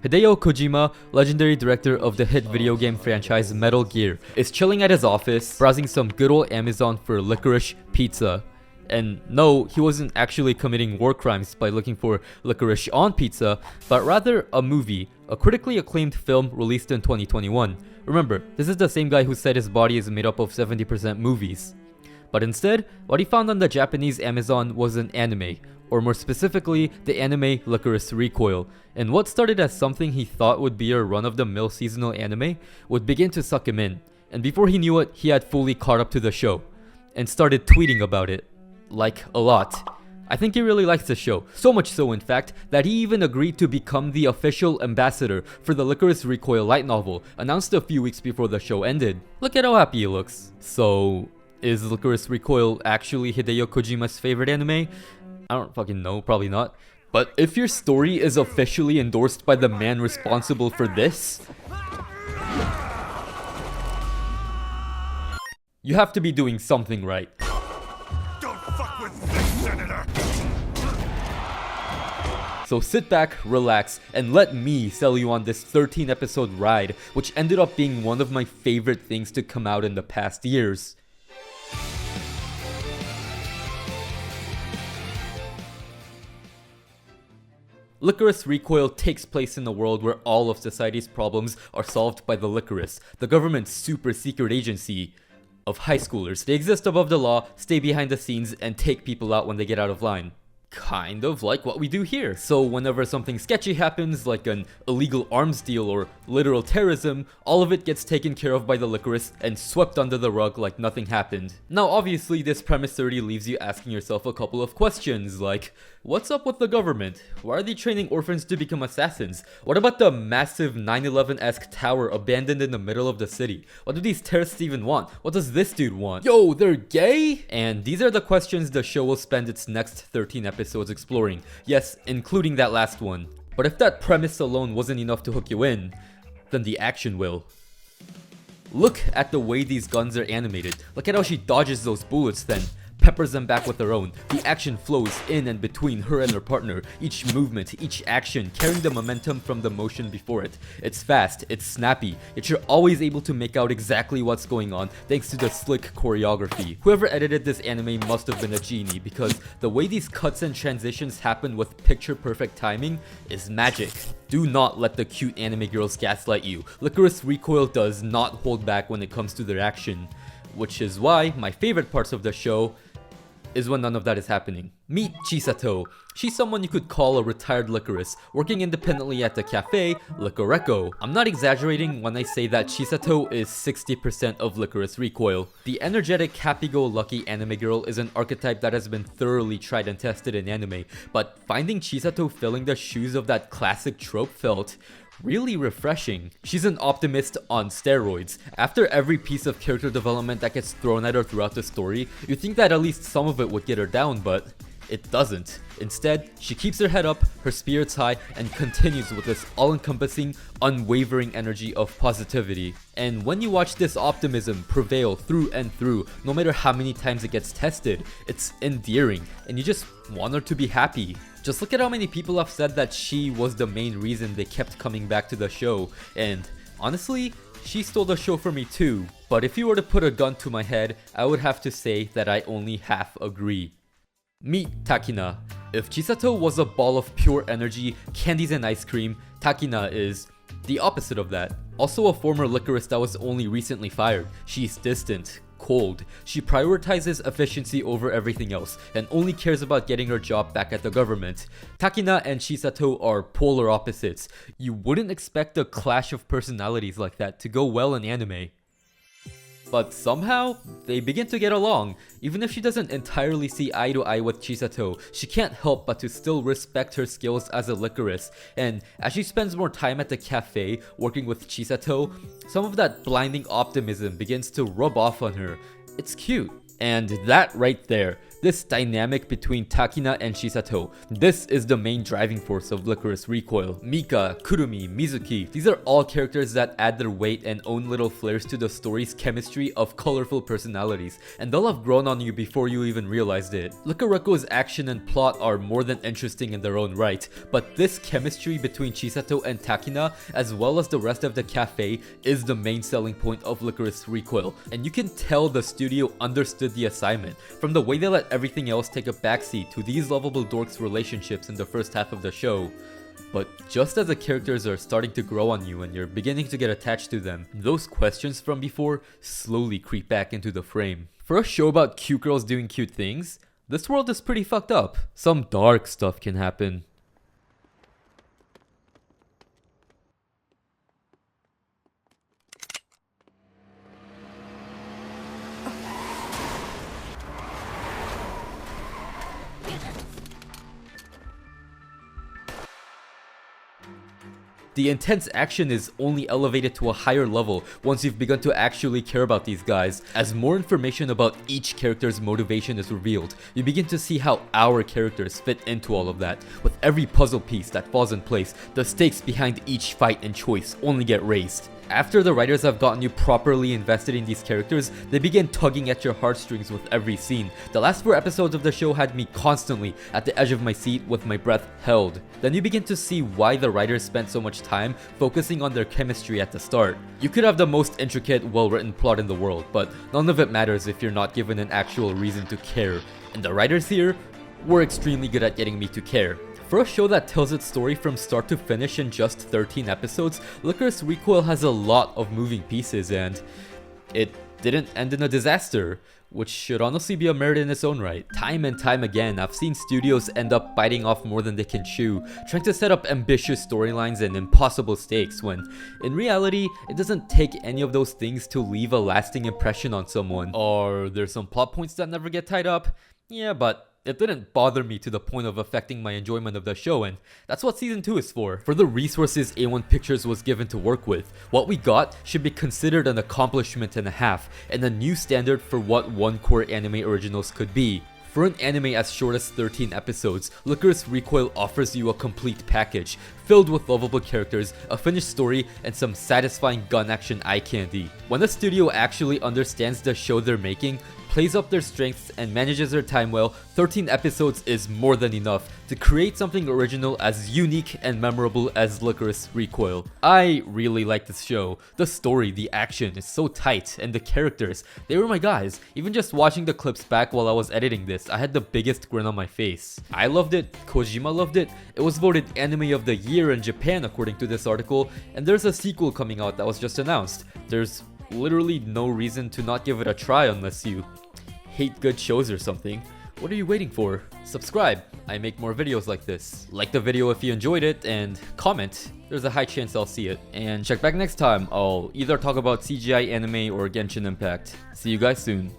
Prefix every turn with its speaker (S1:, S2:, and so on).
S1: Hideo Kojima, legendary director of the hit video game franchise Metal Gear, is chilling at his office, browsing some good old Amazon for licorice pizza. And no, he wasn't actually committing war crimes by looking for licorice on pizza, but rather a movie, a critically acclaimed film released in 2021. Remember, this is the same guy who said his body is made up of 70% movies. But instead, what he found on the Japanese Amazon was an anime, or more specifically, the anime Lycoris Recoil. And what started as something he thought would be a run-of-the-mill seasonal anime would begin to suck him in. And before he knew it, he had fully caught up to the show, and started tweeting about it. Like, a lot. I think he really likes the show, so much so in fact, that he even agreed to become the official ambassador for the Lycoris Recoil light novel, announced a few weeks before the show ended. Look at how happy he looks. So, is Lycoris Recoil actually Hideo Kojima's favorite anime? I don't fucking know, probably not. But if your story is officially endorsed by the man responsible for this, you have to be doing something right. So sit back, relax, and let me sell you on this 13 episode ride, which ended up being one of my favorite things to come out in the past years. Lycoris Recoil takes place in a world where all of society's problems are solved by the Lycoris, the government's super secret agency of high schoolers. They exist above the law, stay behind the scenes, and take people out when they get out of line. Kind of like what we do here. So whenever something sketchy happens, like an illegal arms deal or literal terrorism, all of it gets taken care of by the Lycoris and swept under the rug like nothing happened. Now obviously this premise already leaves you asking yourself a couple of questions like, what's up with the government? Why are they training orphans to become assassins? What about the massive 9/11-esque tower abandoned in the middle of the city? What do these terrorists even want? What does this dude want? Yo, they're gay? And these are the questions the show will spend its next 13 episodes exploring. Yes, including that last one. But if that premise alone wasn't enough to hook you in, then the action will. Look at the way these guns are animated. Look at how she dodges those bullets then. Peppers them back with her own. The action flows in and between her and her partner, each movement, each action carrying the momentum from the motion before it. It's fast, it's snappy, yet you're always able to make out exactly what's going on thanks to the slick choreography. Whoever edited this anime must have been a genie, because the way these cuts and transitions happen with picture perfect timing is magic. Do not let the cute anime girls gaslight you. Lycoris Recoil does not hold back when it comes to their action, which is why my favorite parts of the show is when none of that is happening. Meet Chisato. She's someone you could call a retired Lycoris, working independently at the cafe, Lycoreco. I'm not exaggerating when I say that Chisato is 60% of Lycoris Recoil. The energetic, happy-go-lucky anime girl is an archetype that has been thoroughly tried and tested in anime, but finding Chisato filling the shoes of that classic trope felt really refreshing. She's an optimist on steroids. After every piece of character development that gets thrown at her throughout the story, you think that at least some of it would get her down, but it doesn't. Instead, she keeps her head up, her spirits high, and continues with this all-encompassing, unwavering energy of positivity. And when you watch this optimism prevail through and through, no matter how many times it gets tested, it's endearing, and you just want her to be happy. Just look at how many people have said that she was the main reason they kept coming back to the show, and honestly, she stole the show for me too. But if you were to put a gun to my head, I would have to say that I only half agree. Meet Takina. If Chisato was a ball of pure energy, candies and ice cream, Takina is the opposite of that. Also a former Lycoris that was only recently fired. She's distant, cold. She prioritizes efficiency over everything else and only cares about getting her job back at the government. Takina and Chisato are polar opposites. You wouldn't expect a clash of personalities like that to go well in anime. But somehow, they begin to get along. Even if she doesn't entirely see eye to eye with Chisato, she can't help but to still respect her skills as a Lycoris. And as she spends more time at the cafe working with Chisato, some of that blinding optimism begins to rub off on her. It's cute. And that right there, this dynamic between Takina and Chisato. This is the main driving force of Lycoris Recoil. Mika, Kurumi, Mizuki, these are all characters that add their weight and own little flares to the story's chemistry of colorful personalities, and they'll have grown on you before you even realized it. Lycorico's action and plot are more than interesting in their own right, but this chemistry between Chisato and Takina, as well as the rest of the cafe, is the main selling point of Lycoris Recoil, and you can tell the studio understood the assignment from the way they let everything else take a backseat to these lovable dorks' relationships in the first half of the show. But just as the characters are starting to grow on you and you're beginning to get attached to them, those questions from before slowly creep back into the frame. For a show about cute girls doing cute things, this world is pretty fucked up. Some dark stuff can happen. The intense action is only elevated to a higher level once you've begun to actually care about these guys. As more information about each character's motivation is revealed, you begin to see how our characters fit into all of that. With every puzzle piece that falls in place, the stakes behind each fight and choice only get raised. After the writers have gotten you properly invested in these characters, they begin tugging at your heartstrings with every scene. The last 4 episodes of the show had me constantly at the edge of my seat with my breath held. Then you begin to see why the writers spent so much time focusing on their chemistry at the start. You could have the most intricate, well-written plot in the world, but none of it matters if you're not given an actual reason to care. And the writers here were extremely good at getting me to care. For a show that tells its story from start to finish in just 13 episodes, Lycoris Recoil has a lot of moving pieces, and it didn't end in a disaster, which should honestly be a merit in its own right. Time and time again, I've seen studios end up biting off more than they can chew, trying to set up ambitious storylines and impossible stakes, when in reality, it doesn't take any of those things to leave a lasting impression on someone. Are there some plot points that never get tied up? Yeah, but it didn't bother me to the point of affecting my enjoyment of the show, and that's what season 2 is for. For the resources A1 Pictures was given to work with, what we got should be considered an accomplishment and a half, and a new standard for what one-core anime originals could be. For an anime as short as 13 episodes, Lycoris Recoil offers you a complete package, filled with lovable characters, a finished story, and some satisfying gun action eye candy. When a studio actually understands the show they're making, plays up their strengths, and manages their time well, 13 episodes is more than enough to create something original as unique and memorable as Lycoris Recoil. I really like this show. The story, the action is so tight, and the characters, they were my guys. Even just watching the clips back while I was editing this, I had the biggest grin on my face. I loved it, Kojima loved it, it was voted Anime of the Year in Japan according to this article, and there's a sequel coming out that was just announced. There's literally no reason to not give it a try unless you hate good shows or something. What are you waiting for? Subscribe, I make more videos like this. Like the video if you enjoyed it, and comment. There's a high chance I'll see it. And check back next time, I'll either talk about CGI anime or Genshin Impact. See you guys soon.